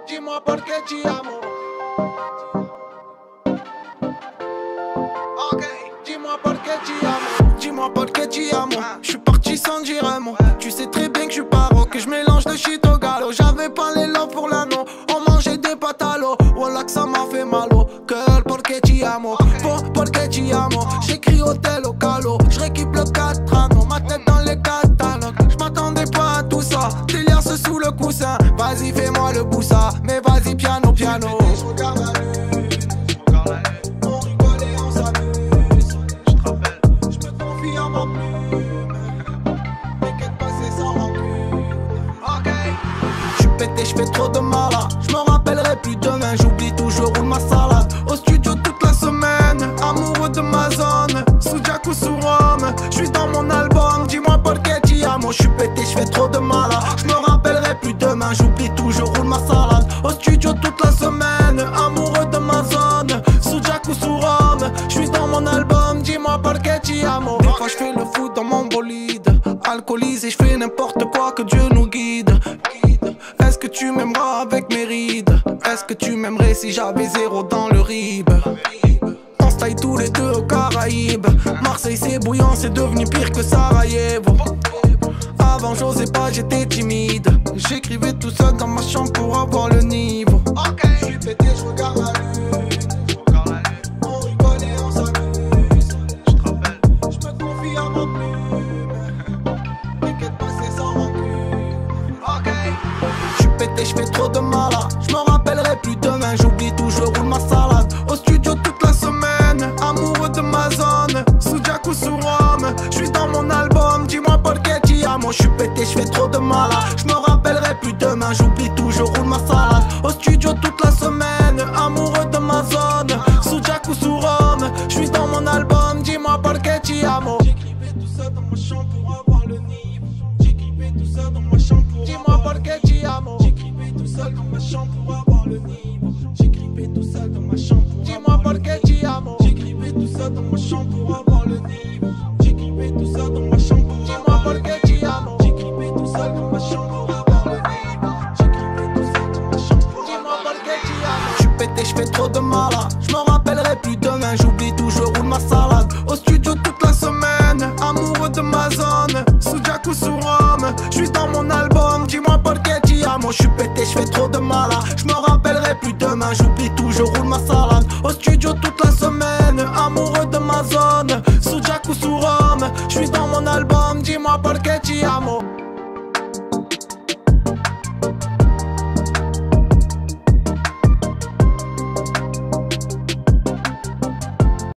Dis-moi por qué te amo. Ok, dis-moi por qué te amo. Dis-moi por qué te amo. J'suis parti sans dire un mot. Tu sais très bien que j'suis paro, que j'mélange de shit au galop. J'avais pas les love pour l'anneau. On mangeait des pâtes à l'eau. Voilà que ça m'a fait mal au cœur. Por qué te amo. Por qué te amo. J'écris hôtel au calo. J'réquipe le 4 anneaux. Ma tête dans les catalogues. J'm'attendais pas à tout ça. Délire sous le coussin. Vas-y, fais-moi le boussa. Mais vas-y, piano, piano. J'regarde la lune. On rigole et on s'amuse. J't'rappelle, j'me confie à ma plume. T'inquiète pas, c'est sans rancune. Ok. J'suis pété, j'fais trop de malade. J'me rappellerai plus demain. J'oublie toujours où ma salade. Au studio toute la semaine. Amoureux de ma zone. Sous Jack ou sous Rome. J'suis dans mon album. Dis-moi por qué te amo. J'suis pété, j'fais trop de malade. J'me rappellerai plus demain. J'oublie toujours où ma salade. Au studio toute la semaine. Amoureux de ma zone. Sous Jack ou sous Rome. J'suis dans mon album. Dis-moi por qué te amo. Des fois j'fais le foot dans mon bolide. Alcoolisé, j'fais n'importe quoi, que Dieu nous guide. Est-ce que tu m'aimeras avec mes rides? Est-ce que tu m'aimerais si j'avais zéro dans le rib? On se taille tous les deux aux Caraïbes. Marseille c'est bouillant, c'est devenu pire que Sarajevo. Avant j'osais pas, j'étais timide. J'écrivais tout seul dans ma chambre pour avoir le niveau. J'suis pété, j'regarde la lune. On rigole et on s'amuse. J't'rappelle, j'me confie à ma plume. T'inquiète pas, c'est sans rancune. J'suis pété, j'fais trop de malade. J'me rappellerai plus demain, j'oublie toujours où ma salade. Au studio toute la semaine, amoureux de ma zone. Sous Jack ou sous Rome, j'suis dans mon album. Dis-moi por qué te amo. J'suis pété, j'fais trop de malade. J'me rappellerai plus demain, j'oublie toujours où ma salade. Au studio toute la semaine, amoureux de ma zone. Sous Jack ou sous Rome, j'suis dans mon album. Dis-moi por qué te amo. J'écrivais tout ça dans ma chambre pour avoir le niveau. J'écrivais tout ça dans ma chambre pour dis-moi por qué te amo. J'écrivais tout ça dans ma chambre pour avoir le niveau. J'écrivais tout ça dans ma chambre pour dis-moi por qué te amo. J'écrivais tout ça dans ma chambre pour avoir le niveau. J'écrivais tout ça dans ma chambre pour dis-moi por qué te amo. J'écrivais tout ça dans ma chambre pour avoir le niveau. J'écrivais tout ça dans ma chambre pour dis-moi por qué te amo. J'suis pété, j'fais trop de malade. J'me rappellerai plus demain, j'oublie toujours où ma salade. Au studio toute la semaine, amoureux de ma zone. Sous Jack ou sous Rome, j'suis dans mon album. Dis-moi por qué te amo. J'suis pété, j'fais trop de malade. J'me rappellerai plus demain, j'oublie toujours où ma salade. Au studio toute la semaine, amoureux de ma zone. Sous Jack ou sous Rome, j'suis dans mon album. Dis-moi por qué te amo.